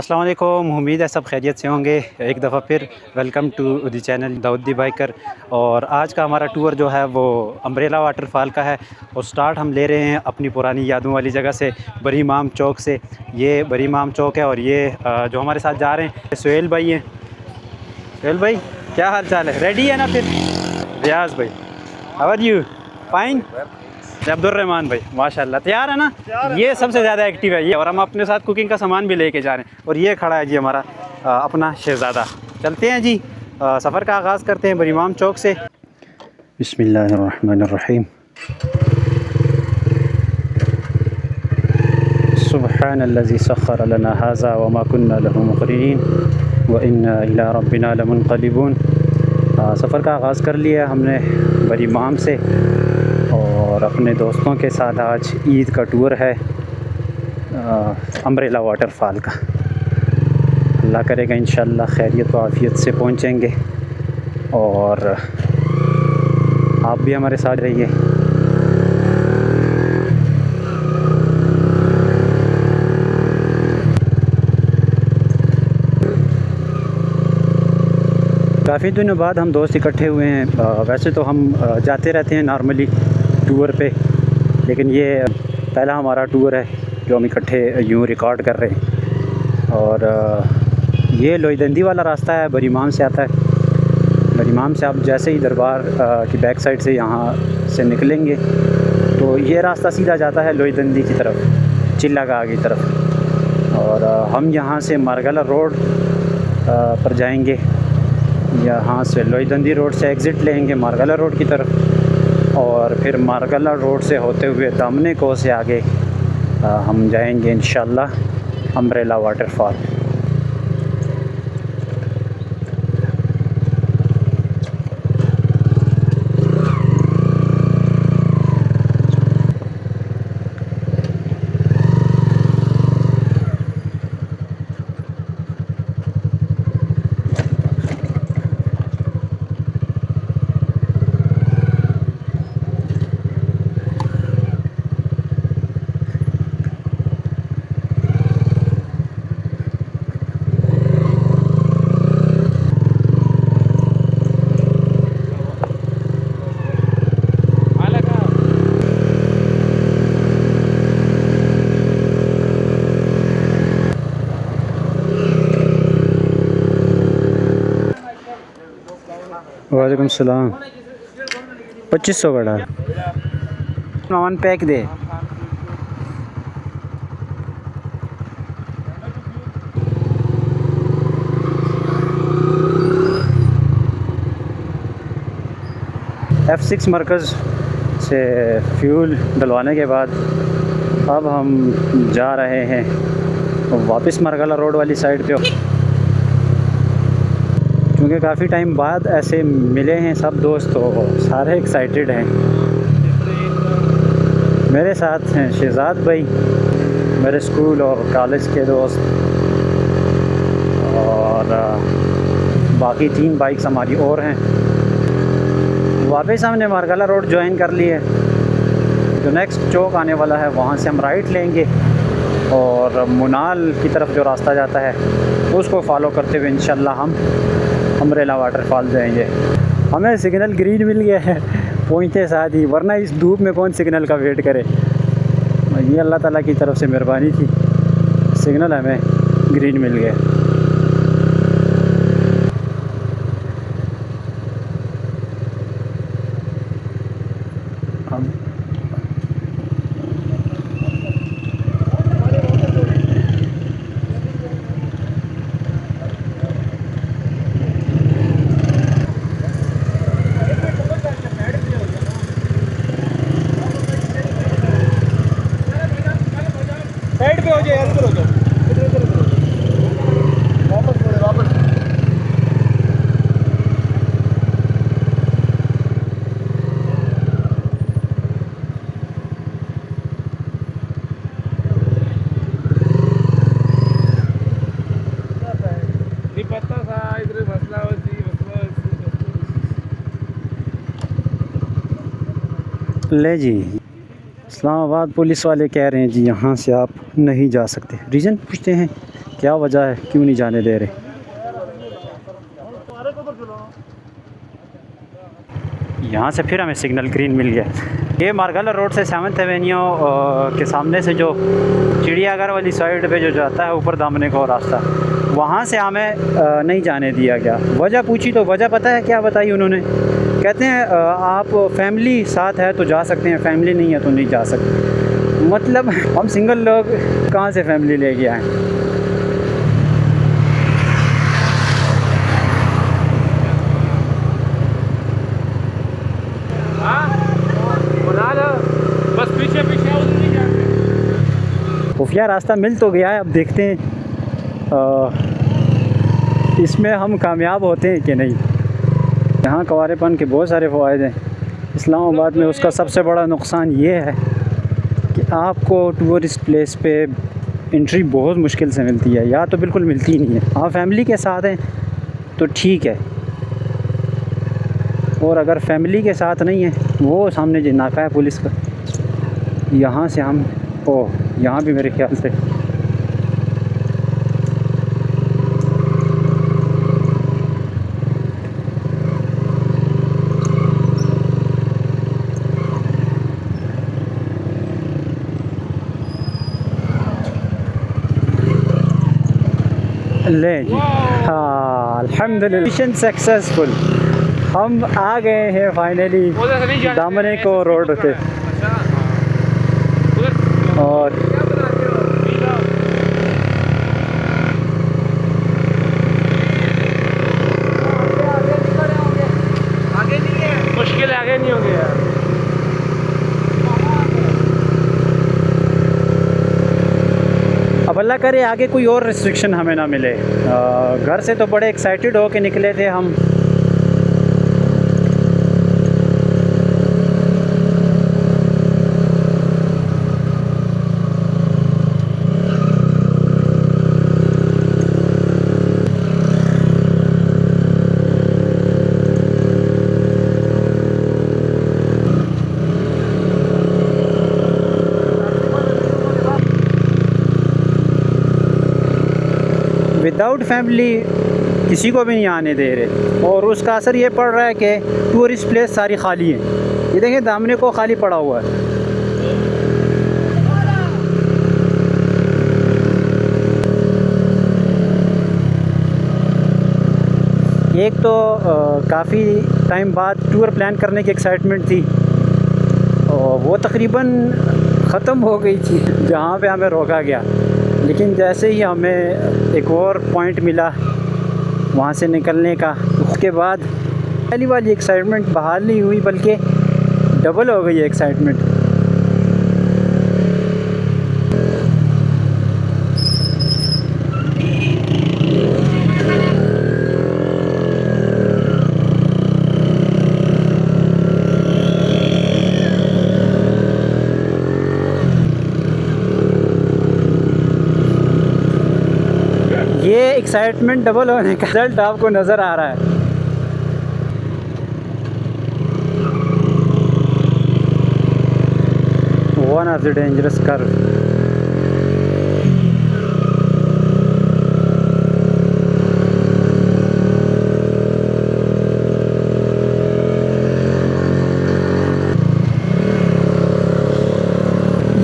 अस्सलाम वालेकुम। उम्मीद है सब खैरियत से होंगे। एक दफ़ा फिर welcome to the channel Daud the biker. और आज का हमारा टूर जो है वो अम्ब्रेला वाटरफॉल का है और स्टार्ट हम ले रहे हैं अपनी पुरानी यादों वाली जगह से, बरी इमाम चौक से। ये बरी इमाम चौक है और ये जो हमारे साथ जा रहे हैं सुहेल भाई हैं। सुहेल भाई क्या हाल चाल है? रेडी है ना? फिर रियाज भाई how are you? Fine. Abdulrahman भाई माशाल्लाह तैयार है ना? ये सबसे ज़्यादा एक्टिव है ये। और हम अपने साथ कुकिंग का सामान भी लेके जा रहे हैं। और ये खड़ा है जी हमारा अपना शहज़ादा। चलते हैं जी, सफ़र का आगाज़ करते हैं बरी इमाम चौक से। बिस्मिल्लाहिर्रहमानिर्रहीम। सुब्हानल्लज़ी सख़्ख़र लना हाज़ा व मा कुन्ना लहू मुक़रिनीन व इन्ना इला रब्बिना लमुनक़लिबून। सफ़र का आगाज़ कर लिया हमने बरी इमाम से और अपने दोस्तों के साथ आज ईद का टूर है अम्ब्रेला वाटरफॉल का। अल्लाह करेगा इंशाअल्लाह खैरियत व आफ़ियत से पहुँचेंगे और आप भी हमारे साथ रहिए। काफ़ी दिनों बाद हम दोस्त इकट्ठे हुए हैं। वैसे तो हम जाते रहते हैं नॉर्मली टूर पे, लेकिन ये पहला हमारा टूर है जो हम इकट्ठे यूँ रिकॉर्ड कर रहे हैं। और ये लोईदंदी वाला रास्ता है, बरी इमाम से आता है। बरी इमाम से आप जैसे ही दरबार की बैक साइड से यहाँ से निकलेंगे तो ये रास्ता सीधा जाता है लोईदंदी की तरफ, चिल्लागाह की तरफ। और हम यहाँ से मारगला रोड पर जाएंगे। यहाँ से लोईदंदी रोड से एग्ज़िट लेंगे मारगला रोड की तरफ और फिर मारगला रोड से होते हुए दामने को से आगे हम जाएंगे इंशाअल्लाह अम्ब्रेला वाटरफॉल। वालेकुम सलाम। 2500 का डाल सामान पैक दे। F6 मरकज़ से फ्यूल डलवाने के बाद अब हम जा रहे हैं वापस मारगला रोड वाली साइड पे। क्योंकि काफ़ी टाइम बाद ऐसे मिले हैं सब दोस्त तो सारे एक्साइटेड हैं। मेरे साथ हैं शहज़ाद भाई, मेरे स्कूल और कॉलेज के दोस्त, और बाकी 3 बाइक्स हमारी और हैं। वापस हमने मारगला रोड ज्वाइन कर ली है। जो नेक्स्ट चौक आने वाला है वहाँ से हम राइट लेंगे और मुनाल की तरफ जो रास्ता जाता है उसको फॉलो करते हुए इंशाअल्लाह हम अम्ब्रेला वाटरफॉल जाएंगे। हमें सिग्नल ग्रीन मिल गया है पहुँचते साथ ही, वरना इस धूप में कौन सिग्नल का वेट करे। ये अल्लाह ताला की तरफ से मेहरबानी थी, सिग्नल हमें ग्रीन मिल गया। साइड पे हो जाए, इधर हो जाओ, इधर इधर इधर वापस मुड़े वापस। नहीं पता था इधर मसला होती ले जी, इस्लामाबाद पुलिस वाले कह रहे हैं जी यहाँ से आप नहीं जा सकते। रीज़न पूछते हैं क्या वजह है, क्यों नहीं जाने दे रहे। यहाँ से फिर हमें सिग्नल ग्रीन मिल गया। ये मार्गला रोड से 7th एवेन्यू के सामने से जो चिड़ियाघर वाली साइड पे जो जाता है ऊपर दामने को रास्ता, वहाँ से हमें नहीं जाने दिया गया। वजह पूछी तो वजह पता है क्या बताई उन्होंने? कहते हैं आप फैमिली साथ है तो जा सकते हैं, फैमिली नहीं है तो नहीं जा सकते। मतलब हम सिंगल लोग कहाँ से फैमिली लेके आए। बस पीछे पीछे खुफिया रास्ता मिल तो गया है, अब देखते हैं इसमें हम कामयाब होते हैं कि नहीं। यहाँ कवारेपन के बहुत सारे फ़वाइद हैं। इस्लामाबाद में उसका सबसे बड़ा नुकसान ये है कि आपको टूरिस्ट प्लेस पे एंट्री बहुत मुश्किल से मिलती है, या तो बिल्कुल मिलती ही नहीं है। आप फैमिली के साथ हैं तो ठीक है, और अगर फैमिली के साथ नहीं है, वो सामने जो नाका है पुलिस का, यहाँ से हम यहाँ भी मेरे ख्याल से ले जी। हाँ अल्हम्दुलिल्लाह, मिशन सक्सेसफुल। हम आ गए हैं फाइनली दामने को रोड पे। और मुश्किल आगे नहीं होंगे यार। अब अल्लाह करे आगे कोई और रिस्ट्रिक्शन हमें ना मिले। घर से तो बड़े एक्साइटेड हो के निकले थे हम। विदाउट फैमिली किसी को भी नहीं आने दे रहे, और उसका असर ये पड़ रहा है कि टूरिस्ट प्लेस सारी खाली हैं। ये देखें दामने को खाली पड़ा हुआ है। एक तो काफ़ी टाइम बाद टूर प्लान करने की एक्साइटमेंट थी, और वो तकरीबन ख़त्म हो गई थी जहाँ पे हमें रोका गया। लेकिन जैसे ही हमें एक और पॉइंट मिला वहाँ से निकलने का, उसके बाद पहली वाली एक्साइटमेंट बहाल नहीं हुई, बल्कि डबल हो गई एक्साइटमेंट। ये एक्साइटमेंट डबल होने का रिजल्ट आपको नज़र आ रहा है। One of the dangerous curve.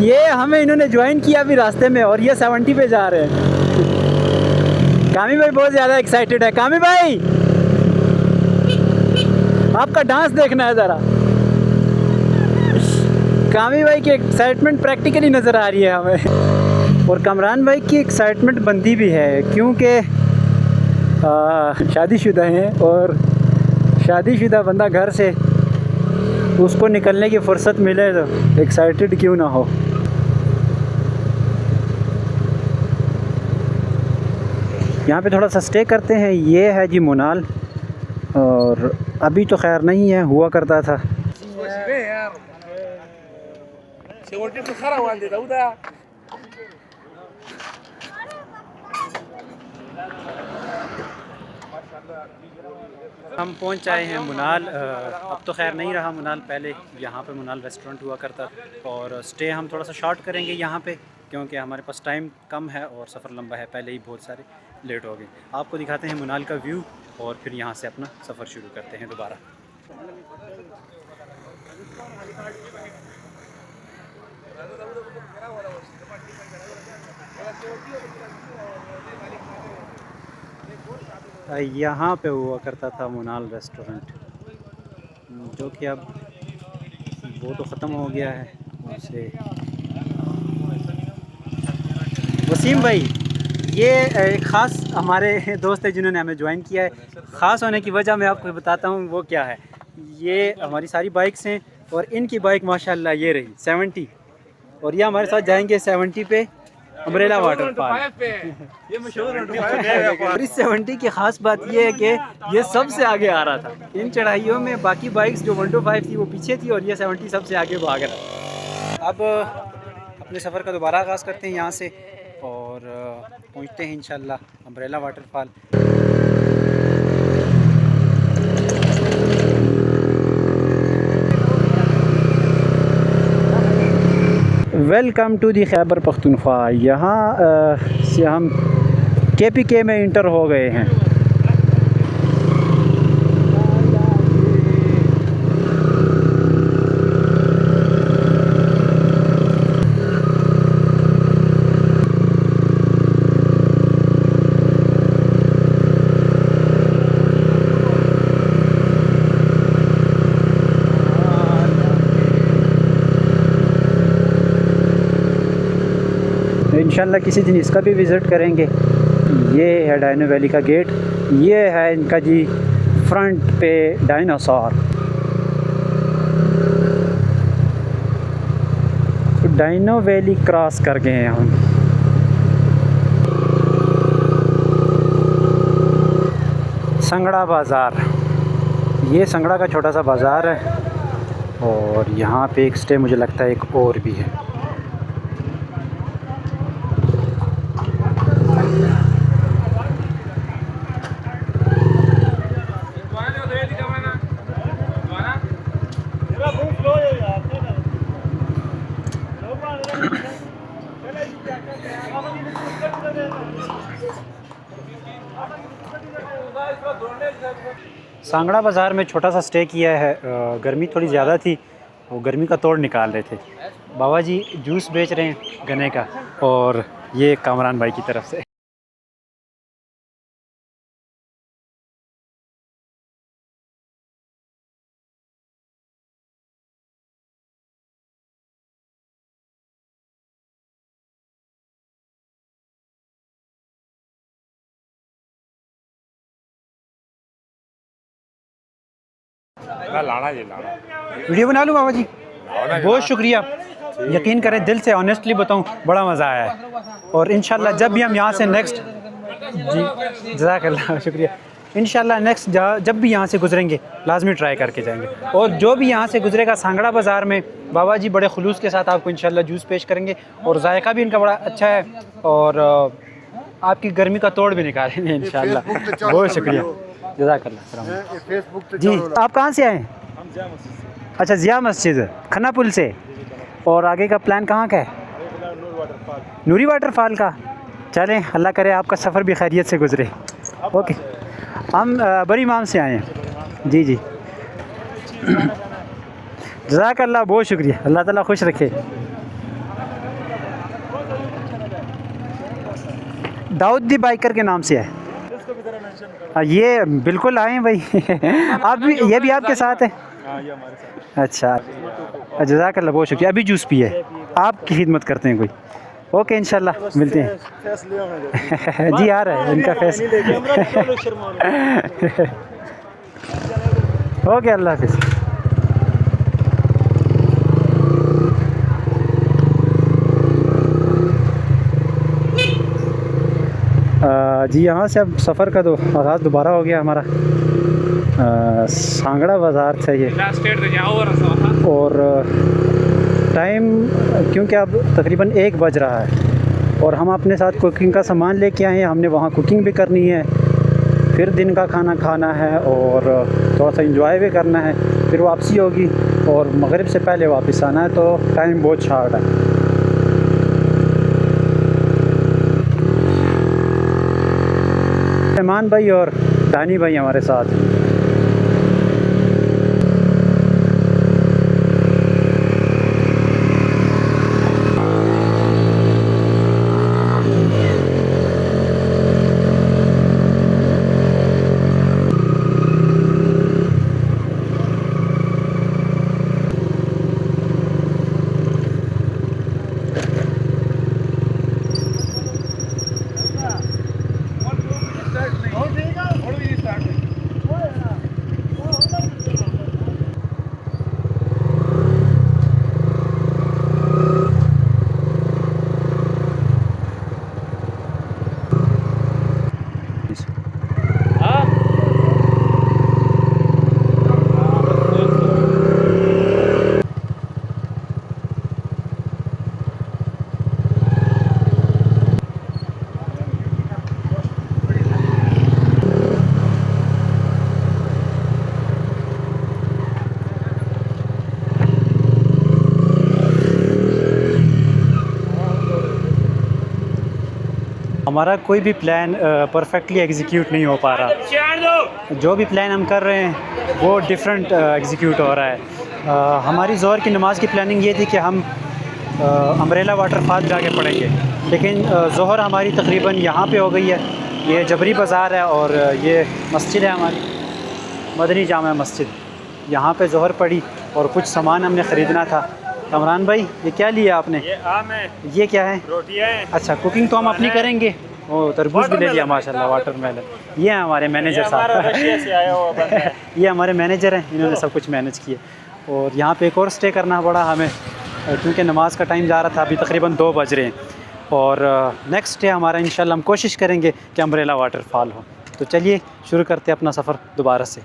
ये हमें इन्होंने ज्वाइन किया भी रास्ते में, और ये 70 पे जा रहे हैं। कामी भाई बहुत ज़्यादा एक्साइटेड है। कामी भाई आपका डांस देखना है ज़रा। कामी भाई की एक्साइटमेंट प्रैक्टिकली नज़र आ रही है हमें, और कमरान भाई की एक्साइटमेंट बनती भी है, क्योंकि शादीशुदा हैं, और शादीशुदा बंदा घर से उसको निकलने की फ़ुर्सत मिले तो एक्साइटेड क्यों ना हो। यहाँ पे थोड़ा सा स्टे करते हैं। ये है जी मुनाल, और अभी तो खैर नहीं है, हुआ करता था। हम पहुँच आए हैं मुनाल। अब तो खैर नहीं रहा मुनाल, पहले यहाँ पे मुनाल रेस्टोरेंट हुआ करता, और स्टे हम थोड़ा सा शॉर्ट करेंगे यहाँ पे। क्योंकि हमारे पास टाइम कम है और सफ़र लंबा है, पहले ही बहुत सारे लेट हो गए। आपको दिखाते हैं मुनाल का व्यू और फिर यहाँ से अपना सफ़र शुरू करते हैं दोबारा। यहाँ पे हुआ करता था मुनाल रेस्टोरेंट, जो कि अब वो तो ख़त्म हो गया है। उससे वसीम भाई, ये एक ख़ास हमारे दोस्त है जिन्होंने हमें ज्वाइन किया है। ख़ास होने की वजह मैं आपको बताता हूँ वो क्या है। ये हमारी सारी बाइक्स हैं और इनकी बाइक माशाल्लाह ये रही 70, और ये हमारे साथ जाएंगे 70 पे अम्ब्रेला वाटरफॉल। ये मशहूर और इस 70 की ख़ास बात ये है कि ये सबसे आगे आ रहा था इन चढ़ाइयों में। बाकी बाइक्स जो 125 थी वो पीछे थी और ये 70 सबसे आगे भाग रहा। अब अपने सफ़र का दोबारा आगाज़ करते हैं यहाँ से और पहुँचते हैं इंशाल्लाह umbrella waterfall. Welcome to the Khyber Pakhtunkhwa. यहाँ से हम KPK में इंटर हो गए हैं। इंशाल्लाह किसी दिन इसका भी विज़िट करेंगे। ये है डायनो वैली का गेट, ये है इनका जी फ्रंट पे डायनासोर। तो डायनो वैली क्रॉस कर गए हैं हम। संगड़ा बाज़ार, ये संगड़ा का छोटा सा बाज़ार है और यहाँ पे एक स्टे मुझे लगता है एक और भी है। सांगड़ा बाज़ार में छोटा सा स्टे किया है। गर्मी थोड़ी ज़्यादा थी, वो गर्मी का तोड़ निकाल रहे थे। बाबा जी जूस बेच रहे हैं गन्ने का, और ये कामरान भाई की तरफ से। लाना वीडियो बना लूँ बाबा जी? बहुत शुक्रिया। यकीन करें दिल से ऑनेस्टली बताऊं बड़ा मज़ा आया है, और इंशाल्लाह जब भी हम यहाँ से नेक्स्ट जी जज़ाकल्लाह शुक्रिया। इंशाल्लाह नेक्स्ट जब भी यहाँ से गुजरेंगे लाजमी ट्राई करके जाएंगे। और जो भी यहाँ से गुजरेगा सांगड़ा बाज़ार में, बाबा जी बड़े खुलूस के साथ आपको इंशाल्लाह जूस पेश करेंगे, और जायका भी इनका बड़ा अच्छा है, और आपकी गर्मी का तोड़ भी निकालेंगे इंशाल्लाह। बहुत शुक्रिया, जज़ाकल्लाह जी। आप कहाँ से आए? अच्छा, ज़िया मस्जिद खन्ना पुल से। और आगे का प्लान कहाँ का है? नूरी वाटरफॉल का। चलें, अल्लाह करे आपका सफ़र भी खैरियत से गुजरे। ओके, हम बड़ी इमाम से आए हैं। जी जी, जज़ाकल्लाह, बहुत शुक्रिया, अल्लाह ताला खुश रखे। दाऊद दी बाइकर के नाम से है। ये बिल्कुल आए भाई। आप भी, ये भी आपके साथ है? अच्छा, जज़ाकल्लाह, बहुत शुक्रिया। अभी जूस पिए, आपकी खिदमत करते हैं कोई। ओके, इंशाल्लाह मिलते हैं। जी आ रहा है इनका फेस। ओके, अल्लाह हाफिज़। जी यहाँ से अब सफ़र का आगाज़ दोबारा हो गया हमारा। सांगड़ा बाज़ार से ये, और टाइम क्योंकि अब तकरीबन 1 बज रहा है और हम अपने साथ कुकिंग का सामान लेके आए हैं। हमने वहाँ कुकिंग भी करनी है, फिर दिन का खाना खाना है और थोड़ा सा एंजॉय भी करना है, फिर वापसी होगी और मगरिब से पहले वापस आना है, तो टाइम बहुत शॉर्ट है। रहमान भाई और दानी भाई हमारे साथ। हमारा कोई भी प्लान परफेक्टली एग्जीक्यूट नहीं हो पा रहा। जो भी प्लान हम कर रहे हैं वो डिफरेंट एग्जीक्यूट हो रहा है। हमारी ज़ोहर की नमाज़ की प्लानिंग ये थी कि हम अम्ब्रेला वाटरफॉल जाके पढ़ेंगे, लेकिन ज़ोहर हमारी तकरीबन यहाँ पे हो गई है। ये जबरी बाज़ार है और ये मस्जिद है हमारी मदनी जामा मस्जिद, यहाँ पे ज़ोहर पड़ी और कुछ सामान हमने ख़रीदना था। कमरान भाई ये क्या लिया आपने? ये आम है, ये क्या है? रोटियां हैं। अच्छा, कुकिंग तो हम अपनी करेंगे। ओ तरबूज भी ले लिया माशाल्लाह, वाटरमेलन। ये हैं हमारे मैनेजर साहब रशिया से आया हुआ बंदा है। ये हमारे मैनेजर हैं, इन्होंने सब कुछ मैनेज किया। और यहाँ पे एक और स्टे करना पड़ा हमें क्योंकि नमाज का टाइम जा रहा था। अभी तकरीबन 2 बज रहे हैं और नेक्स्ट डे हमारा इंशाल्लाह हम कोशिश करेंगे कि अम्ब्रेला वाटरफॉल हो। तो चलिए शुरू करते हैं अपना सफ़र दोबारा से।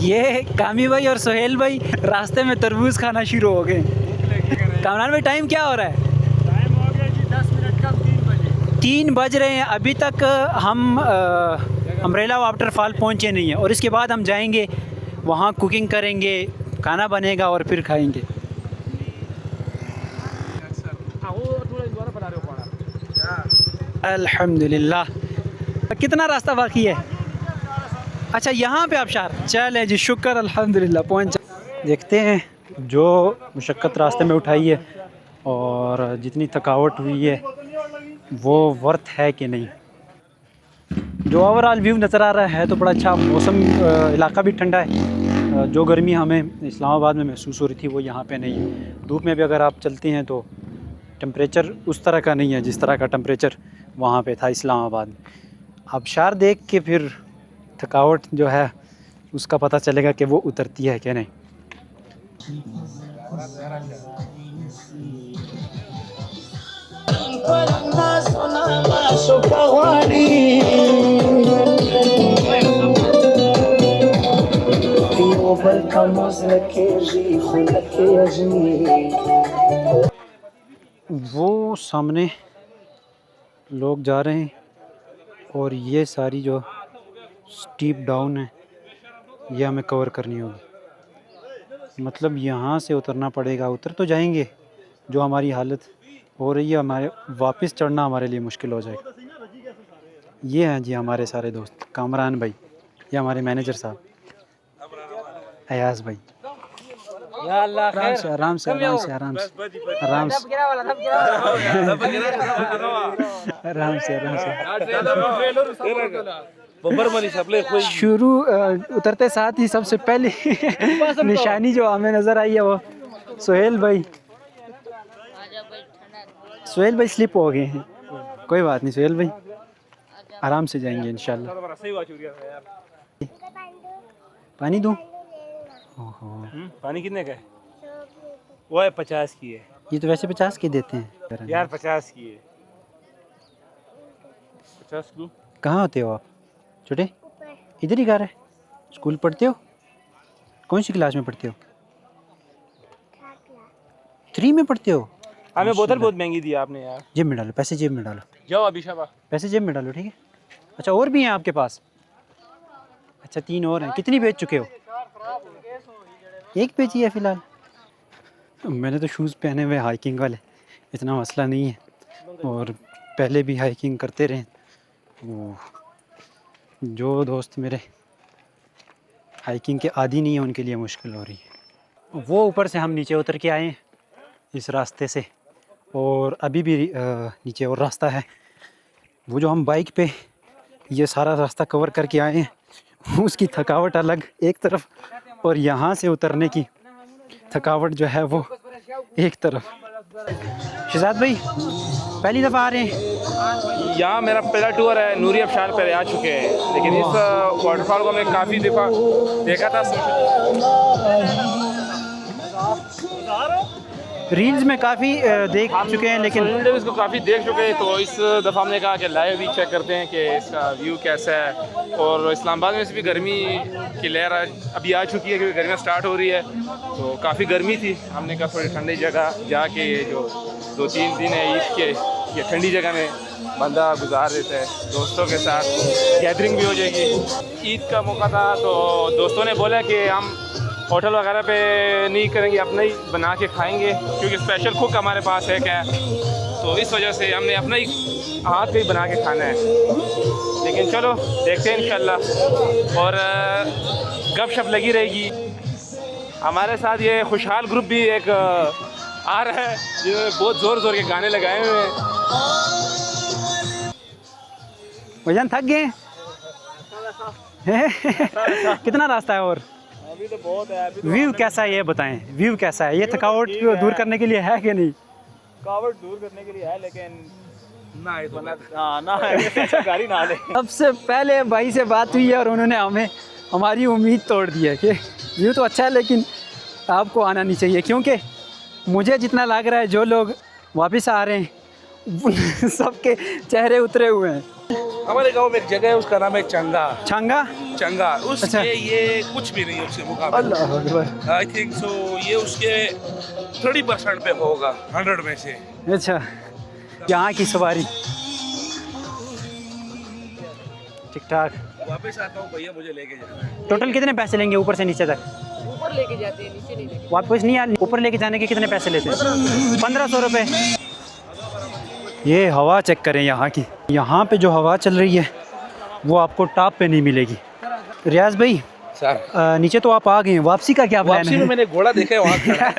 ये कामी भाई और सोहेल भाई रास्ते में तरबूज खाना शुरू हो गए। कामरान भाई टाइम क्या हो रहा है? टाइम हो गया जी 10 मिनट कम, 3 बजे। 3 बज रहे हैं, अभी तक हम अम्ब्रेला वाटरफॉल पहुंचे नहीं हैं और इसके बाद हम जाएंगे वहाँ, कुकिंग करेंगे, खाना बनेगा और फिर खाएंगे। अल्हम्दुलिल्लाह। कितना रास्ता बाकी है? अच्छा यहाँ पे आबशार। चले जी, शुक्र अल्हम्दुलिल्लाह पहुँच। देखते हैं जो मुशक्क़त रास्ते में उठाई है और जितनी थकावट हुई है वो वर्थ है कि नहीं। जो ओवरऑल व्यू नज़र आ रहा है तो बड़ा अच्छा मौसम, इलाका भी ठंडा है। जो गर्मी हमें इस्लामाबाद में महसूस हो रही थी वो यहाँ पे नहीं है। धूप में भी अगर आप चलते हैं तो टेम्परेचर उस तरह का नहीं है जिस तरह का टेम्परेचर वहाँ पे था इस्लामाबाद में। आबशार देख के फिर थकावट जो है उसका पता चलेगा कि वो उतरती है कि नहीं। वो सामने लोग जा रहे हैं और ये सारी जो स्टीप डाउन है ये हमें कवर करनी होगी। मतलब यहाँ से उतरना पड़ेगा। उतर तो जाएंगे, जो हमारी हालत हो रही है हमारे वापस चढ़ना हमारे लिए मुश्किल हो जाएगा। ये हैं जी हमारे सारे दोस्त, कामरान भाई, ये हमारे मैनेजर साहब, अयाज भाई। या अल्लाह आराम से आराम से आराम से आराम से आराम से आराम से आराम से। शुरू उतरते साथ ही सबसे पहले निशानी जो हमें नज़र आई है वो सुहेल भाई स्लिप हो गए हैं। कोई बात नहीं सुहेल भाई, आराम से जाएंगे इंशाल्लाह। पानी दूँ? ओहो, पानी कितने का है? वो है 50 की है। ये तो वैसे 50 के देते हैं यार 50 की है। 50 क्यों? कहाँ होते हो आप छोटे? इधर ही घर है। स्कूल पढ़ते हो? कौन सी क्लास में पढ़ते हो? 3 में पढ़ते हो? हमें बोतल बहुत महंगी दी आपने यार। जेब में डालो, पैसे जेब में डालो। जाओ अभी शाबा, पैसे जेब में डालो, ठीक है? अच्छा और भी हैं आपके पास? अच्छा 3 और हैं। कितनी बेच चुके हो? एक बेची है फ़िलहाल। मैंने तो शूज़ पहने हुए हाइकिंग वाले, इतना मसला नहीं है, और पहले भी हाइकिंग करते रहे। वो जो दोस्त मेरे हाइकिंग के आदी नहीं है उनके लिए मुश्किल हो रही है। वो ऊपर से हम नीचे उतर के आए हैं इस रास्ते से, और अभी भी नीचे और रास्ता है। वो जो हम बाइक पे ये सारा रास्ता कवर करके आए हैं उसकी थकावट अलग एक तरफ, और यहाँ से उतरने की थकावट जो है वो एक तरफ। शहजाद भाई पहली दफ़ा आ रहे हैं यहाँ? मेरा पहला टूर है। नूरी अफशान पहले आ चुके हैं, लेकिन इस वाटरफॉल को मैं काफ़ी दफ़ा देखा था। रील्स में काफ़ी देख चुके हैं, लेकिन इसको काफ़ी देख चुके हैं। तो इस दफ़ा हमने कहा कि लाइव भी चेक करते हैं कि इसका व्यू कैसा है। और इस्लामाबाद में से भी गर्मी की लहर अभी आ चुकी है, क्योंकि गर्मियाँ स्टार्ट हो रही है, तो काफ़ी गर्मी थी। हमने कहा थोड़ी ठंडी जगह जाके ये जो 2-3 दिन है ईद के, ये ठंडी जगह में बंदा गुजार देता है दोस्तों के साथ, गैदरिंग भी हो जाएगी। ईद का मौका था तो दोस्तों ने बोला कि हम होटल वगैरह पे नहीं करेंगे, अपना ही बना के खाएंगे, क्योंकि स्पेशल कुक हमारे पास है क्या, तो इस वजह से हमने अपना ही हाथ पे ही बना के खाना है। लेकिन चलो देखते हैं इंशाल्लाह, और गपशप लगी रहेगी। हमारे साथ ये खुशहाल ग्रुप भी एक आ रहा है, जिन्होंने बहुत ज़ोर के गाने लगाए हुए हैं। भजन थक गए? कितना रास्ता है और? अभी तो बहुत है। व्यू कैसा है ये बताएं, व्यू कैसा है? ये थकावट दूर करने के लिए है कि नहीं? थकावट दूर करने के लिए है, लेकिन ना गाड़ी ना ले। सबसे पहले भाई से बात हुई है और उन्होंने हमें हमारी उम्मीद तोड़ दी है कि व्यू तो अच्छा है लेकिन आपको आना नहीं चाहिए, क्योंकि मुझे जितना लग रहा है जो लोग वापस आ रहे हैं सबके चेहरे उतरे हुए हैं। हमारे गांव में एक जगह है, उसका नाम है चंगा। उसके अच्छा। ये कुछ भी नहीं है उसके मुकाबले। अल्लाह अकबर। आई थिंक सो ये उसके 30% पे होगा 100 में से। अच्छा, यहाँ की सवारी ठीक ठाक। वापस आता हूँ भैया, मुझे लेके जाना है। टोटल कितने पैसे लेंगे ऊपर से नीचे तक? ऊपर लेके जाते हैं, नीचे नहीं लेके। वापस नहीं, ऊपर लेके जाने के कितने पैसे लेते हैं? 1500 रुपये। ये हवा चेक करें यहाँ की, यहाँ पे जो हवा चल रही है वो आपको टॉप पे नहीं मिलेगी। रियाज भाई सर नीचे तो आप आ गए हैं, वापसी का क्या प्लान वापसी है? में मैंने घोड़ा देखा है वहाँ खड़ा है।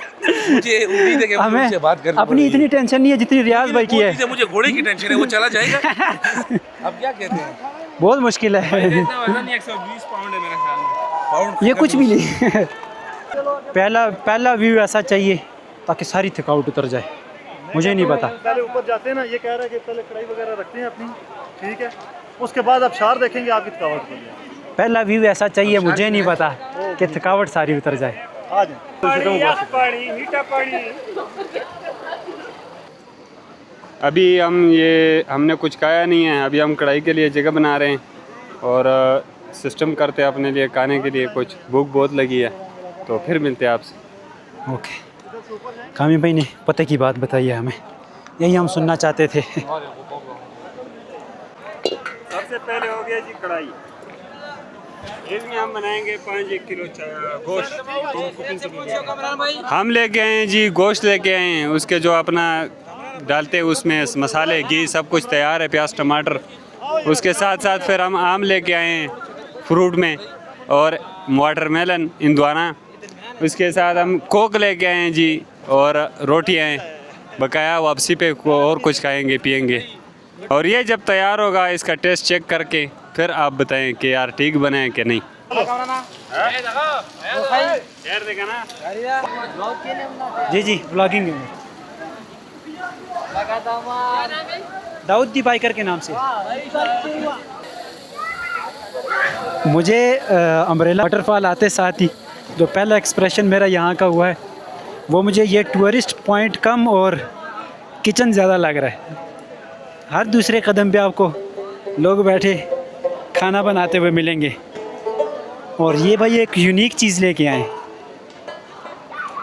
मुझे उम्मीद है कि मुझे हमें उनसे बात करनी अपनी इतनी टेंशन नहीं है जितनी रियाज भाई की है। मुझे घोड़े की टेंशन है, वो चला जाएगा। अब क्या कहते हैं, बहुत मुश्किल है। 120 पाउंड है मेरे ख्याल में। पाउंड ये कुछ भी नहीं। पहला व्यू ऐसा चाहिए ताकि सारी थकावट उतर जाए। मुझे नहीं पता। पहले ऊपर जाते हैं ना, ये कह रहा है कि पहले कढ़ाई वगैरह रखते हैं अपनी, ठीक है, उसके बाद आप शार देखेंगे आपकी थकावट उतर जाए। पहला व्यू ऐसा चाहिए, मुझे नहीं पता कि थकावट सारी उतर जाए। आ जाए पानी मीठा पानी। अभी हमने कुछ खाया नहीं है, अभी हम कढ़ाई के लिए जगह बना रहे हैं और सिस्टम करते हैं अपने लिए खाने के लिए। कुछ भूख बहुत लगी है तो फिर मिलते हैं आपसे। ओके, कामी भाई ने पते की बात बताई है हमें, यही हम सुनना चाहते थे। सबसे पहले हो गया जी कढ़ाई, इसमें हम बनाएंगे 5 किलो गोश्त। हम लेके आए हैं जी, गोश्त लेके आए हैं, उसके जो अपना डालते हैं उसमें मसाले घी सब कुछ तैयार है, प्याज टमाटर। उसके साथ साथ फिर हम आम लेके आए हैं फ्रूट में, और वाटरमेलन इंदवाना। उसके साथ हम कोक लेके आए हैं जी, और रोटियाँ हैं बकाया, वापसी पे और कुछ खाएंगे पिएंगे। और ये जब तैयार होगा इसका टेस्ट चेक करके फिर आप बताएं कि यार ठीक बने हैं कि नहीं। जी जी, ब्लॉगिंग में दाऊद दी बाइकर के नाम से। मुझे अम्ब्रेला वाटरफॉल आते साथ ही जो पहला एक्सप्रेशन मेरा यहाँ का हुआ है वो मुझे ये टूरिस्ट पॉइंट कम और किचन ज़्यादा लग रहा है। हर दूसरे कदम पे आपको लोग बैठे खाना बनाते हुए मिलेंगे, और ये भाई एक यूनिक चीज़ लेके आए,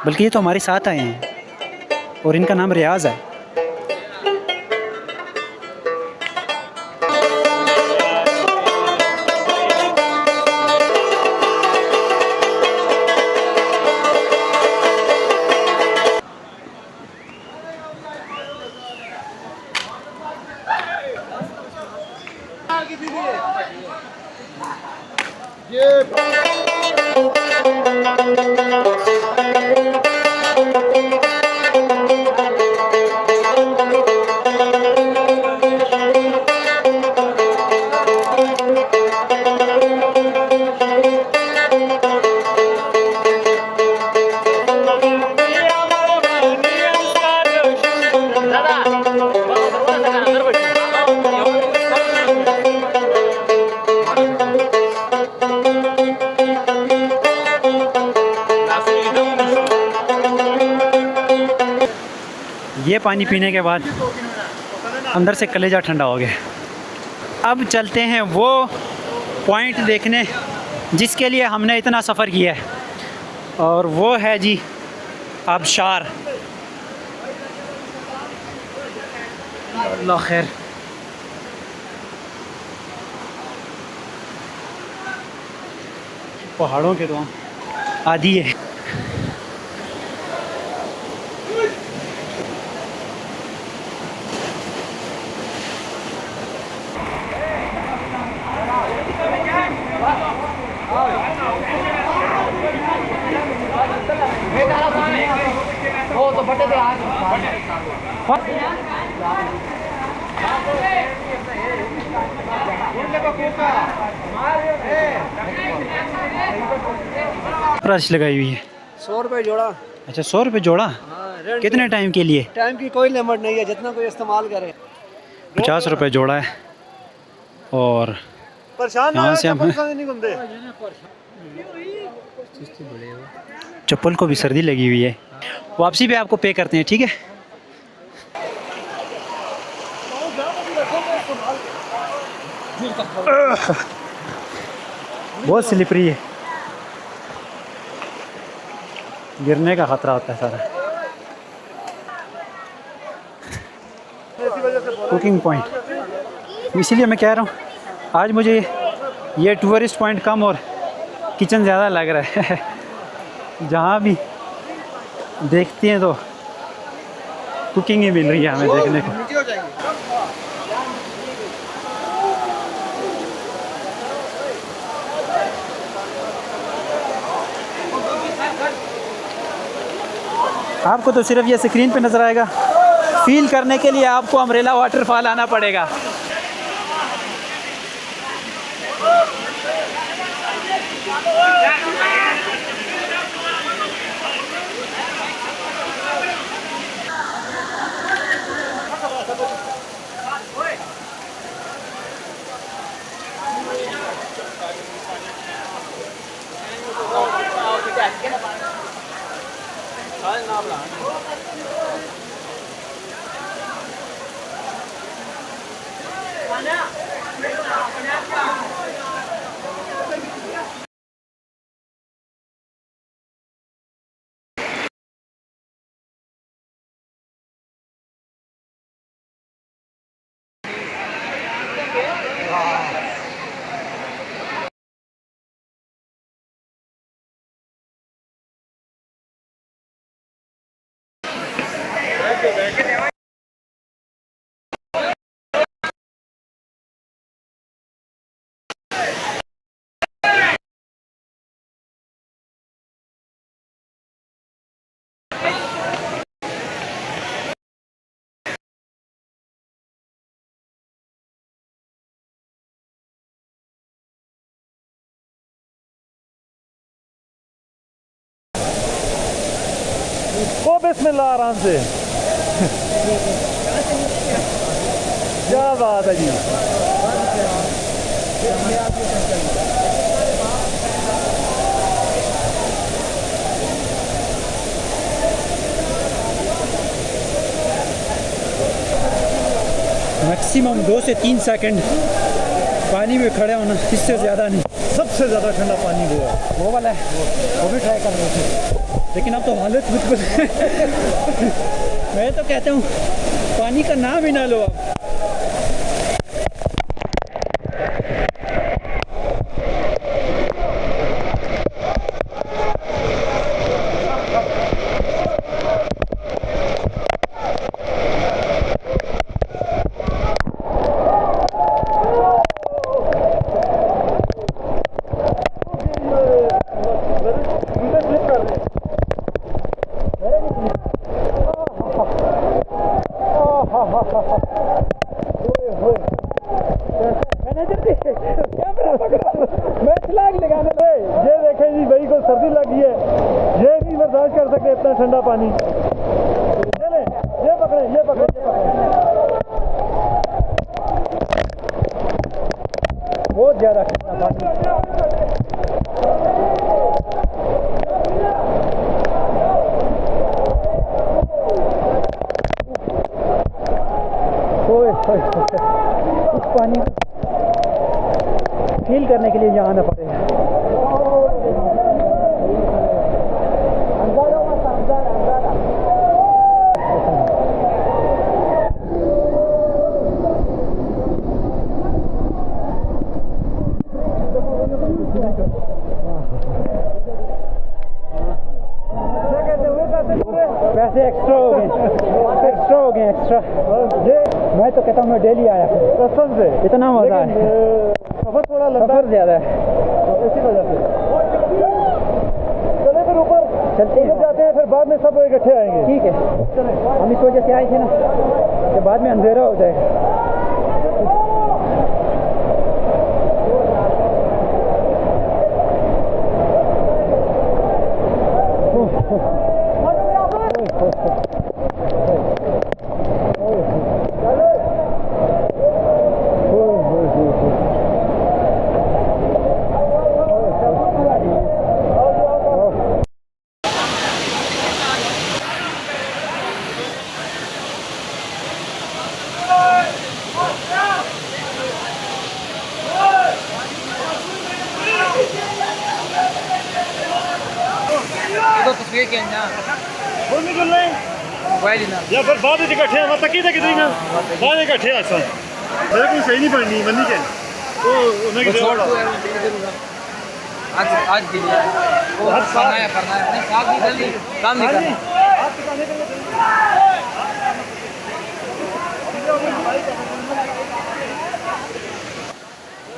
बल्कि ये तो हमारे साथ आए हैं और इनका नाम रियाज है। ये पानी पीने के बाद अंदर से कलेजा ठंडा हो गया। अब चलते हैं वो पॉइंट देखने जिसके लिए हमने इतना सफ़र किया है, और वो है जी आबशार। अल्लाह खैर। पहाड़ों के तो आदि है। प्राइस लगाई हुई है 100 रुपये जोड़ा। अच्छा, 100 रुपये जोड़ा। कितने टाइम के लिए? टाइम की कोई लिमिट नहीं है, जितना कोई इस्तेमाल करे। 50 रुपये जोड़ा है। और परेशान यहाँ से हम नहीं घूमते। चप्पल को भी सर्दी लगी हुई है। वापसी पे आपको पे करते हैं, ठीक है? बहुत स्लिपरी है, गिरने का खतरा होता है सारा। कुकिंग पॉइंट, इसीलिए मैं कह रहा हूँ आज मुझे ये टूरिस्ट पॉइंट कम और किचन ज़्यादा लग रहा है। जहाँ भी देखते हैं तो कुकिंग ही मिल रही है हमें देखने को। आपको तो सिर्फ ये स्क्रीन पे नज़र आएगा, फील करने के लिए आपको अम्ब्रेला वाटरफॉल आना पड़ेगा। ओ बिस्मिल्लाह, आराम से। क्या बात है जी। मैक्सिमम 2 से 3 सेकंड पानी में खड़े होना, इससे ज़्यादा नहीं। सबसे ज़्यादा ठंडा पानी वो है, वो वाला है, वो भी ट्राई कर रहे थे, लेकिन अब तो हालत बिल्कुल मैं तो कहता हूँ पानी का नाम ही ना लो अब। ये देखें जी, भाई को सर्दी लगी है, ये नहीं बर्दाश्त कर सकते इतना ठंडा पानी। ये ले, ये पकड़े, ये पकड़े, ये पकड़े। बहुत ज़्यादा ठंडा पानी। इस पानी को फील करने के लिए यहाँ आना पड़ेगा। पैसे एक्स्ट्रा हो गए, एक्स्ट्रा। ये मैं तो कहता हूँ मैं डेली आया करूं। कसम से इतना मज़ा है। सफर थोड़ा लंबा सफर ज़्यादा है, इसी वजह से। चले फिर ऊपर चलते हैं, जाते हैं, फिर बाद में सब इकट्ठे आएंगे। ठीक है। हम इस वजह से आए थे ना कि बाद में अंधेरा हो जाएगा। तो तस्वीर के ना बोल निकल रहे मोबाइल ना या फिर बाद में इकट्ठे हम तक किधर किधर ना बाद में इकट्ठे ऐसा मेरे को सही नहीं पड़नी मन्नी के तो उन्हें की छोड़ दो आज के लिए वो करना है नहीं काम नहीं जल्दी काम नहीं करना।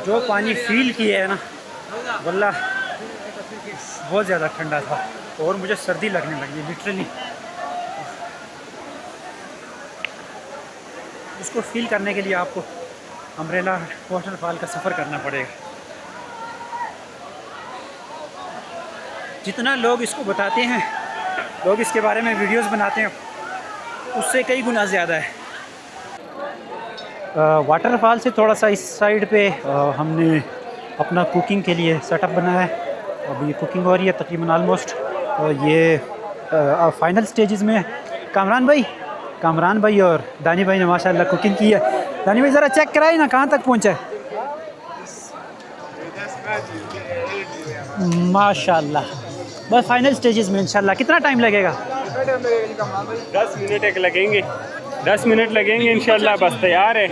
जो पानी फील किया है ना वल्लाह बहुत ज़्यादा ठंडा था और मुझे सर्दी लगने लगी लिटरली। उसको फील करने के लिए आपको अम्ब्रेला वाटरफॉल का सफ़र करना पड़ेगा। जितना लोग इसको बताते हैं, लोग इसके बारे में वीडियोस बनाते हैं, उससे कई गुना ज़्यादा है। वाटरफॉल से थोड़ा सा इस साइड पे हमने अपना कुकिंग के लिए सेटअप बनाया है। अब ये कुकिंग हो रही है तकरीबन ऑलमोस्ट, और ये फाइनल स्टेजेस में कामरान भाई और दानी भाई ने माशाल्लाह कुकिंग की है। दानी भाई ज़रा चेक कराइए ना कहाँ तक पहुँचा है। माशाल्लाह बस फाइनल स्टेजेस में इंशाल्लाह। कितना टाइम लगेगा? 10 मिनट एक लगेंगे, 10 मिनट लगेंगे इंशाल्लाह। बस तैयार है।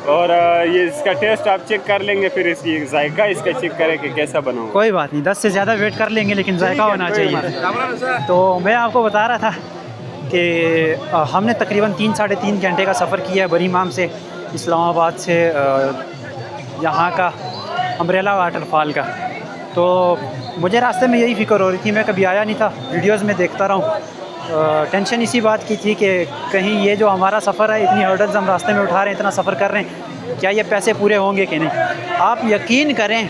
और ये इसका टेस्ट आप चेक कर लेंगे, फिर इसकी जायका इसका चेक करें कि कैसा बना हो। कोई बात नहीं, 10 से ज़्यादा वेट कर लेंगे, लेकिन जायका होना चाहिए। तो मैं आपको बता रहा था कि हमने तकरीबन 3-3.5 घंटे का सफ़र किया है बरीमाम से, इस्लामाबाद से यहाँ का अम्ब्रेला वाटरफॉल का। तो मुझे रास्ते में यही फ़िक्र हो रही थी, मैं कभी आया नहीं था, वीडियोस में देखता रहा हूँ। टेंशन इसी बात की थी कि कहीं ये जो हमारा सफ़र है, इतनी हर्डल्स हम रास्ते में उठा रहे हैं, इतना सफ़र कर रहे हैं, क्या ये पैसे पूरे होंगे कि नहीं। आप यकीन करें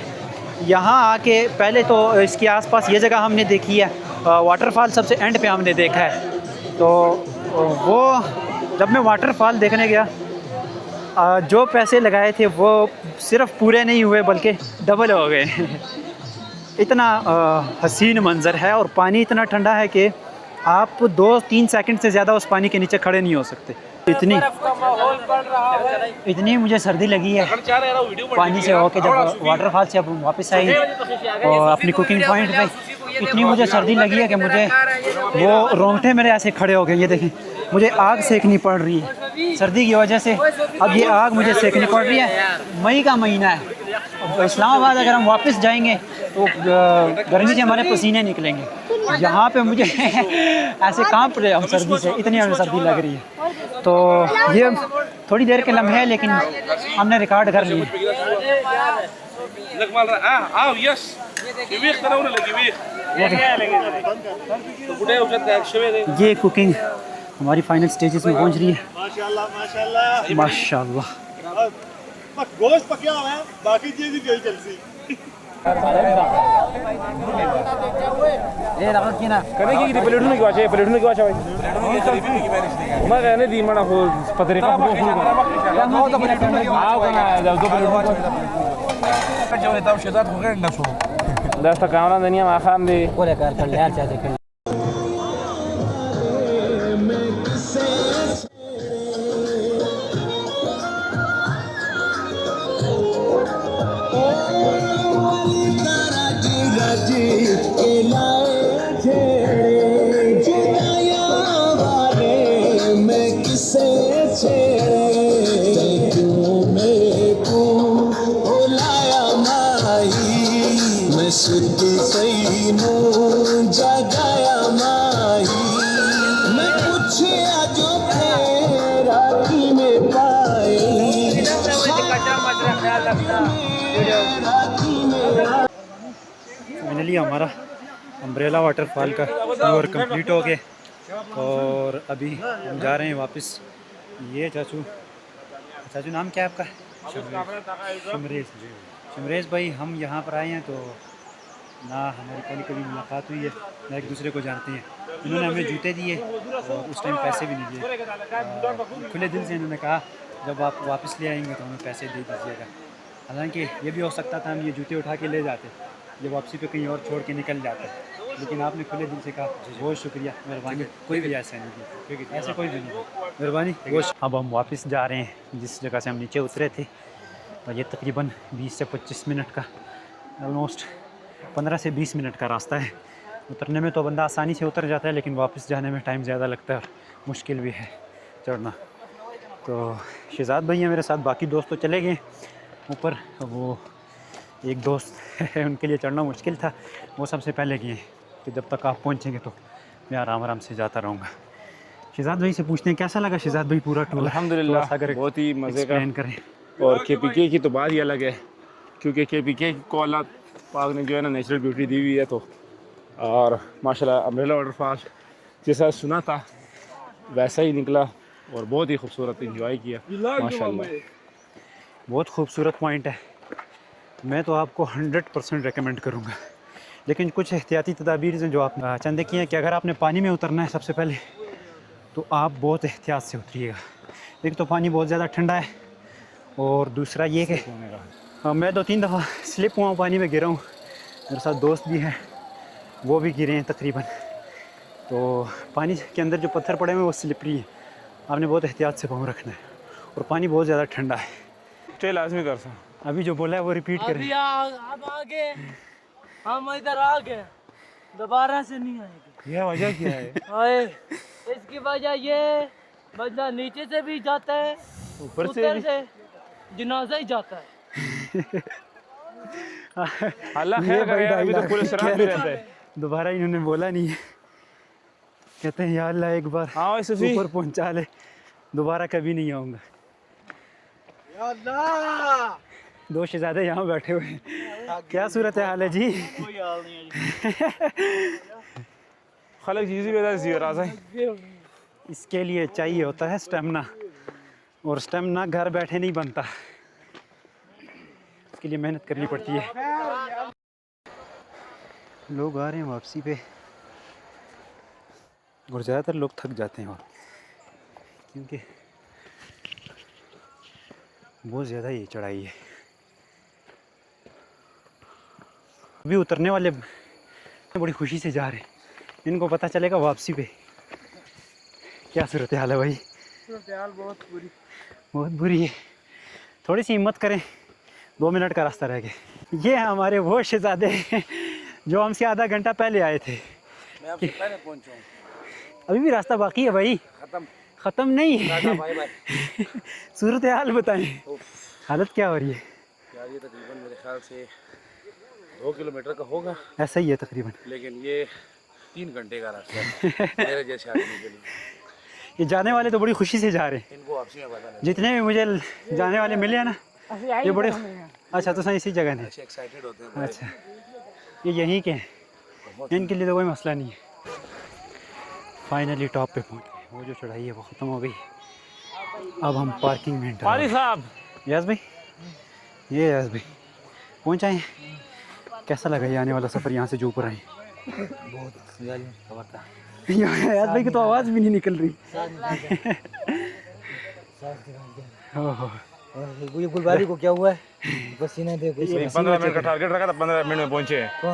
यहाँ आके पहले तो इसके आसपास ये जगह हमने देखी है, वाटरफॉल सबसे एंड पे हमने देखा है, तो वो जब मैं वाटरफॉल देखने गया, जो पैसे लगाए थे वो सिर्फ पूरे नहीं हुए बल्कि डबल हो गए। इतना हसीन मंज़र है और पानी इतना ठंडा है कि आप 2-3 सेकंड से ज़्यादा उस पानी के नीचे खड़े नहीं हो सकते। इतनी मुझे सर्दी लगी है पानी से होके, जब वाटरफॉल से अब वापस आई और अपनी कुकिंग पॉइंट पे, इतनी मुझे सर्दी लगी है कि मुझे वो रोंगटे मेरे ऐसे खड़े हो गए। ये देखें, मुझे आग सेकनी पड़ रही है सर्दी की वजह से। अब ये आग मुझे सेकनी पड़ रही है। मई का महीना है, अब इस्लामाबाद अगर हम वापस जाएंगे तो गर्मी से हमारे पसीने निकलेंगे। यहाँ पे मुझे ऐसे कांप रहे हम सर्दी से, इतनी हमें सर्दी लग रही है। तो ये थोड़ी देर के लम्हे हैं लेकिन हमने रिकॉर्ड कर लिए। ये कुकिंग हमारी फाइनल स्टेजेस में पहुंच रही है। माशाल्लाह माशाल्लाह। गोश्त पकिया हुआ है, बाकी चीज़ ही चलती। फाइनली हमारा अम्ब्रेला वाटरफॉल का टूर कंप्लीट हो गया और अभी हम जा रहे हैं वापस। ये चाचू नाम क्या है आपका? शमरेश भाई, हम यहाँ पर आए हैं तो ना हमारी कभी मुलाकात हुई है ना एक दूसरे को जानते हैं। इन्होंने हमें जूते दिए और उस टाइम पैसे भी नहीं दिए। खुले दिल से इन्होंने कहा जब आप वापस ले आएंगे तो हमें पैसे दे दीजिएगा। हालांकि ये भी हो सकता था हम ये जूते उठा के ले जाते, ये वापसी पे कहीं और छोड़ के निकल जाते, लेकिन आपने खुले दिल से कहा बहुत शुक्रिया, मेहरबानी। कोई भी ऐसा नहीं की, ऐसे कोई भी नहीं, मेहरबानी। अब हम वापस जा रहे हैं जिस जगह से हम नीचे उतरे थे और ये तकरीबन 20 से 25 मिनट का, ऑलमोस्ट 15 से 20 मिनट का रास्ता है। उतरने में तो बंदा आसानी से उतर जाता है लेकिन वापस जाने में टाइम ज़्यादा लगता है और मुश्किल भी है चढ़ना। तो शहजाद भाई हैं मेरे साथ, बाकी दोस्त तो चले गए ऊपर। वो एक दोस्त है उनके लिए चढ़ना मुश्किल था, वो सबसे पहले गए। तो जब तक आप पहुंचेंगे तो मैं आराम से जाता रहूँगा। शहजाद भाई से पूछते हैं कैसा लगा शहजाद भाई पूरा टूर? अल्हम्दुलिल्लाह बहुत ही मज़े का करें। और KPK की तो बात ही अलग है, क्योंकि KPK को अल्लाह पाक ने जो है ना नेचुरल ब्यूटी दी हुई है। तो और माशाल्लाह अम्ब्रेला वाटरफॉल जैसा सुना था वैसा ही निकला और बहुत ही खूबसूरत इंजॉय किया माशाल्लाह। बहुत खूबसूरत पॉइंट है, मैं तो आपको 100% रेकमेंड करूँगा। लेकिन कुछ एहतियाती तदाबीर हैं जो आप चंदे किए हैं कि अगर आपने पानी में उतरना है सबसे पहले तो आप बहुत एहतियात से उतरिएगा। एक तो पानी बहुत ज़्यादा ठंडा है और दूसरा ये कि मैं 2-3 दफ़ा स्लिप हुआ हूँ, पानी में गिरा हूँ। मेरे साथ दोस्त भी हैं, वो भी गिरे हैं तकरीबन। तो पानी के अंदर जो पत्थर पड़े हुए वो स्लिपरी है, आपने बहुत एहतियात से पाँव रखना है और पानी बहुत ज़्यादा ठंडा है। स्टे लाजमी कर सकूँ। अभी जो बोला है वो रिपीट करें। अब आगे हम इधर आ गए, दोबारा से नहीं आएंगे। यह वजह क्या है? ओए, इसकी वजह ये बंदा नीचे से भी जाता है, ऊपर से जनाजा ही जाता है। अल्लाह खैर करे, अभी तो पुलिस शराब भी रहता है। दोबारा इन्होंने बोला नहीं है, कहते हैं या अल्लाह एक बार ऊपर पहुंचा ले, दोबारा कभी नहीं आऊँगा। दो शहजादे यहाँ बैठे हुए हैं, क्या सूरत है हाल है जी? कोई हाल नहीं है खलक चीज़ी है। इसके लिए चाहिए होता है स्टेमिना, और स्टेमिना घर बैठे नहीं बनता, इसके लिए मेहनत करनी पड़ती है। लोग आ रहे हैं वापसी पे, और ज़्यादातर लोग थक जाते हैं और क्योंकि बहुत ज़्यादा ये चढ़ाई है। अभी उतरने वाले बड़ी खुशी से जा रहे हैं, इनको पता चलेगा वापसी पे क्या सूरत हाल है भाई। सूरत हाल बहुत बुरी है। थोड़ी सी हिम्मत करें, 2 मिनट का रास्ता रह गया। ये हमारे वो शहजादे हैं जो हमसे आधा घंटा पहले आए थे। मैं आपसे पहले पहुंचा हूँ। अभी भी रास्ता बाकी है भाई, ख़त्म नहीं है। भाई भाई सूरत हाल बताएं, हालत क्या हो रही है? यार ये तकरीबन मेरे ख्याल से 2 किलोमीटर का होगा, ऐसा ही है तकरीबन। लेकिन ये 3 घंटे का रास्ता है मेरे जैसे आदमी के लिए। ये जाने वाले तो बड़ी खुशी से जा रहे हैं, इनको आपसी में पता नहीं, जितने भी मुझे जाने वाले मिले हैं ना ये बड़े। अच्छा तो सही इसी जगह नहीं। ऐसे एक्साइटेड होते हैं। अच्छा ये यहीं के हैं, इनके लिए तो कोई मसला नहीं है। फाइनली टॉप पे पहुंच गए, वो जो चढ़ाई है वो ख़त्म हो गई। अब हम पार्किंग में एंटर। वाली साहब, यास भाई, ये यास भाई पहुँच आए। कैसा लगा ये आने वाला सफ़र यहाँ से जो ऊपर आए? बहुत यास भाई की तो आवाज़ भी नहीं निकल रही। ओहो, ये गुलबारी को क्या हुआ है? पसीना देखो। 15 मिनट का टारगेट रखा था, 15 मिनट में पहुंचे। तो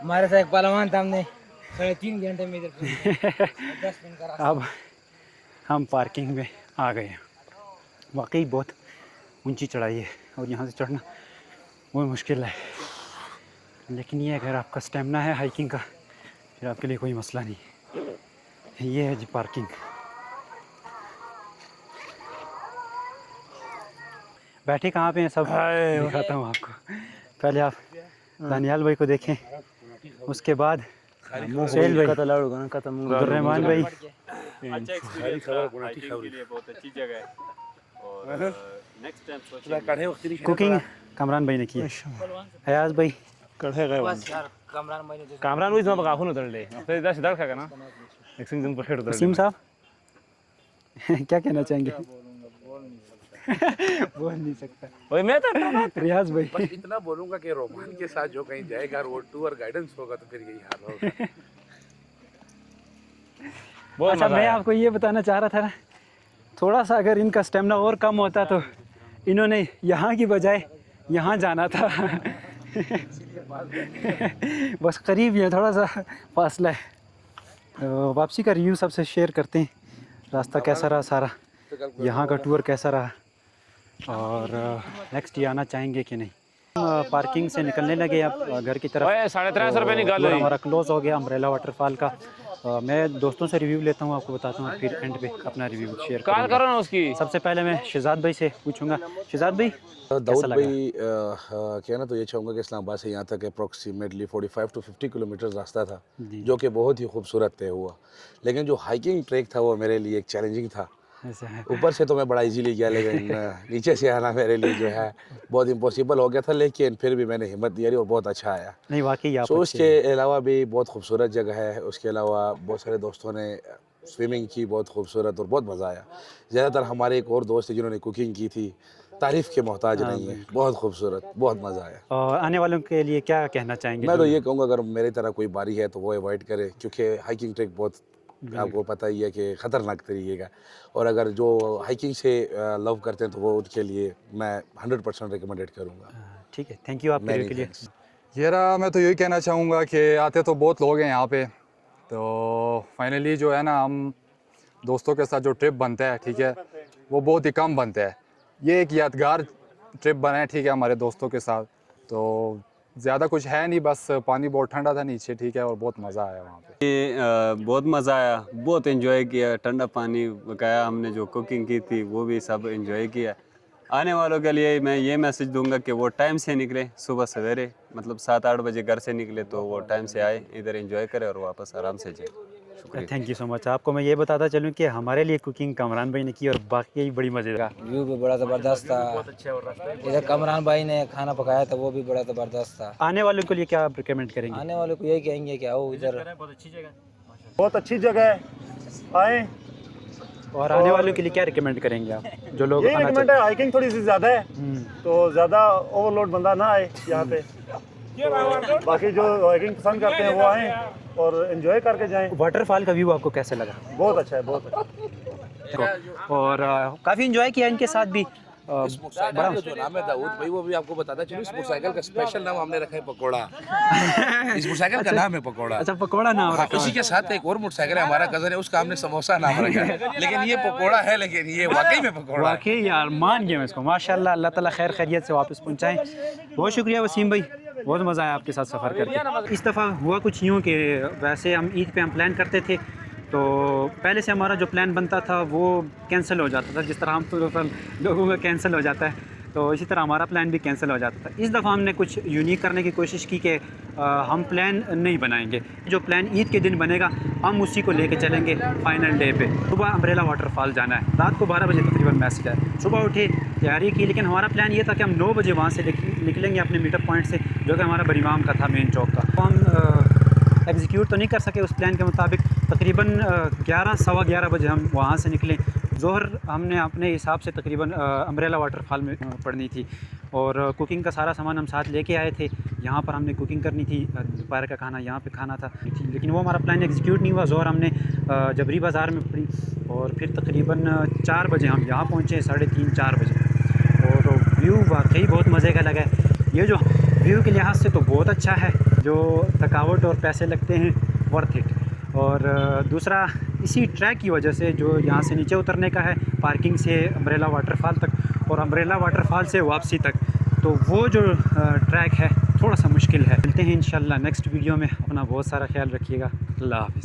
हमारे साथ एक पहलवान था, हमने 3.5 घंटे में इधर 10 मिनट का रास्ता। अब हम पार्किंग में आ गए हैं। वाकई बहुत ऊंची चढ़ाई है और यहाँ से चढ़ना बहुत मुश्किल है, लेकिन ये अगर आपका स्टेमिना है हाइकिंग का फिर आपके लिए कोई मसला नहीं है। ये है जी पार्किंग। बैठे कहाँ पे हैं सब, दिखाता हूँ आपको। पहले आप दानियाल भाई को देखें, उसके बाद सोहेल भाई, अब्दुर्रहमान भाई। बहुत अच्छी जगह है और नेक्स्ट टाइम सोचेंगे। कुकिंग कामरान भाई ने की है। हयाज भाई बस यार कमरान भाई ने कामरान वही जमा काफून उतर ले, फिर इधर सीधा खा ना एक सिंह दिन पर खेड़ उतर। वसीम साहब क्या कहना चाहेंगे? बोल नहीं सकता। ओए मैं तो रियाज भाई, बस इतना बोलूंगा कि रोमान के साथ जो कहीं जाएगा और वो टूर गाइडेंस होगा तो फिर यही हाल होगा। बहुत अच्छा मजा मैं आया। आपको ये बताना चाह रहा था ना, थोड़ा सा अगर इनका स्टेमिना और कम होता तो इन्होंने यहाँ की बजाय यहाँ जाना था। बस करीब ही है, थोड़ा सा फासला है। वापसी का रिव्यू सबसे शेयर करते हैं, रास्ता कैसा रहा सारा, यहाँ का टूर कैसा रहा और नेक्स्ट ये आना चाहेंगे कि नहीं। हम पार्किंग से निकलने लगे अब घर की तरफ। ओए 350 रुपए निकाल टूर लो। हमारा क्लोज हो गया अम्ब्रेला वाटरफॉल का। मैं दोस्तों से रिव्यू लेता हूँ, आपको बताता हूँ, फिर एंड पे अपना रिव्यू शेयर कॉल करूँगा। करो ना उसकी। सबसे पहले मैं शहजाद भाई से पूछूंगा। शहजाद भाई दाऊद कैसा लगा? भाई कहना तो ये चाहूँगा कि इस्लामाबाद से यहाँ तक अप्रॉक्सीमेटली 45 to 50 किलोमीटर रास्ता था, जो कि बहुत ही खूबसूरत तय हुआ। लेकिन जो हाइकिंग ट्रैक था वो मेरे लिए एक चैलेंजिंग था। ऐसा है। ऊपर से तो मैं बड़ा इजीली गया, लेकिन नीचे से आना मेरे लिए जो है बहुत इम्पॉसिबल हो गया था, लेकिन फिर भी मैंने हिम्मत दिया और बहुत अच्छा आया। नहीं वाकई आप सो अच्छे हैं। उसके अलावा भी बहुत खूबसूरत जगह है। उसके अलावा बहुत सारे दोस्तों ने स्विमिंग की, बहुत खूबसूरत और बहुत मज़ा आया। ज़्यादातर हमारे एक और दोस्त है जिन्होंने कुकिंग की थी, तारीफ़ के मोहताज नहीं है, बहुत खूबसूरत, बहुत मज़ा आया। और आने वालों के लिए क्या कहना चाहेंगे? मैं तो ये कहूँगा अगर मेरी तरह कोई बारी है तो वो अवॉइड करे, क्योंकि हाइकिंग ट्रैक बहुत आपको पता ही है कि ख़तरनाक तरीके का, और अगर जो हाइकिंग से लव करते हैं तो वो उनके लिए मैं 100% रिकमेंडेड करूँगा। ठीक है, थैंक यू आपके रिव्यू के लिए। यार मैं तो यही कहना चाहूँगा कि आते तो बहुत लोग हैं यहाँ पे, तो फाइनली जो है ना हम दोस्तों के साथ जो ट्रिप बनता है, ठीक है, वो बहुत ही कम बनता है। ये एक यादगार ट्रिप बना है, ठीक है, हमारे दोस्तों के साथ। तो ज़्यादा कुछ है नहीं, बस पानी बहुत ठंडा था नीचे, ठीक है, और बहुत मज़ा आया वहाँ पे। बहुत मज़ा आया, बहुत एंजॉय किया। ठंडा पानी पकाया हमने, जो कुकिंग की थी वो भी सब एंजॉय किया। आने वालों के लिए मैं ये मैसेज दूंगा कि वो टाइम से निकले, सुबह सवेरे, मतलब 7-8 बजे घर से निकले तो वो टाइम से आए, इधर एंजॉय करें और वापस आराम से जाए। शुक्रिया। Thank you so much. आपको मैं ये बताता चलूँ कि हमारे लिए कुकिंग कामरान भाई ने की और बाकी बड़ी मज़ेदार। व्यू भी बड़ा ज़बरदस्त था। इधर कमरान भाई ने खाना पकाया था, वो भी बड़ा ज़बरदस्त था। आने वालों के लिए क्या आप रिकमेंड करेंगे? आने वाले को यही कहेंगे कि आओ इधर। बहुत अच्छी जगह है, आए। और आने वालों के लिए क्या रिकमेंड करेंगे आप, जो लोग यही आना रिकमेंड है, हाइकिंग थोड़ी सी ज़्यादा है चाहते हैं? तो ज़्यादा ओवरलोड बंदा ना आए यहाँ पे। बाकी जो हाइकिंग पसंद करते हैं वो आएँ और एंजॉय करके जाएं। वाटरफॉल का व्यू आपको कैसे लगा? बहुत अच्छा है, बहुत अच्छा। और काफ़ी इंजॉय किया इनके साथ भी। इस मोटरसाइकिल का जो नाम है दाऊद भाई, वो भी आपको बताता चलो। इस मोटरसाइकिल का स्पेशल नाम हमने रखा है पकौड़ा। इस मोटरसाइकिल का नाम है पकौड़ा। अच्छा, पकौड़ा नाम हाँ, रखा उसी के साथ एक और मोटरसाइकिल है, हमारा कजन है, उसका हमने समोसा नाम रखा है। लेकिन ये पकौड़ा है, लेकिन ये वाकई में पकौड़ा है। वाकई यार मान गया मैं इसको। माशाल्लाह, अल्लाह ताला खैर खैरियत से वापस पहुंचाएं। बहुत शुक्रिया वसीम भाई, बहुत मज़ा आया आपके साथ सफ़र करके। इस दफ़ा हुआ कुछ यूँ कि वैसे हम ईद पे हम प्लान करते थे, तो पहले से हमारा जो प्लान बनता था वो कैंसिल हो जाता था, जिस तरह हम तो लोगों का कैंसिल हो जाता है, तो इसी तरह हमारा प्लान भी कैंसिल हो जाता था। इस दफ़ा हमने कुछ यूनिक करने की कोशिश की कि हम प्लान नहीं बनाएंगे। जो प्लान ईद के दिन बनेगा हम उसी को लेके चलेंगे फाइनल डे पे। सुबह अम्ब्रेला वाटरफॉल जाना है, रात को 12 बजे तकरीबन मैसेज है। सुबह उठे, तैयारी की, लेकिन हमारा प्लान ये था कि हम 9 बजे वहाँ से निकलेंगे अपने मीटअप पॉइंट से, जो कि हमारा बरीमाम का था, मेन चौक का। तो हम एग्जीक्यूट तो नहीं कर सके उस प्लान के मुताबिक। तकरीबन 11 सवा 11 बजे हम वहाँ से निकले। ज़ोहर हमने अपने हिसाब से तकरीबन अम्ब्रेला वाटरफॉल में पढ़नी थी, और कुकिंग का सारा सामान हम साथ लेके आए थे। यहाँ पर हमने कुकिंग करनी थी, दोपहर का खाना यहाँ पे खाना था, लेकिन वो हमारा प्लान एग्जीक्यूट नहीं हुआ। ज़ोहर हमने जबरी बाज़ार में पड़ी, और फिर तकरीबन 4 बजे हम यहाँ पहुँचे, 3:30-4 बजे। और व्यू वाकई बहुत मज़े का लगा है। ये जो व्यू के लिहाज से तो बहुत अच्छा है, जो थकावट और पैसे लगते हैं वर्थ इट। और दूसरा इसी ट्रैक की वजह से, जो यहाँ से नीचे उतरने का है पार्किंग से अम्ब्रेला वाटरफॉल तक और अम्ब्रेला वाटरफॉल से वापसी तक, तो वो जो ट्रैक है थोड़ा सा मुश्किल है। मिलते हैं इंशाल्लाह नेक्स्ट वीडियो में। अपना बहुत सारा ख्याल रखिएगा। अल्लाह हाफ़िज़।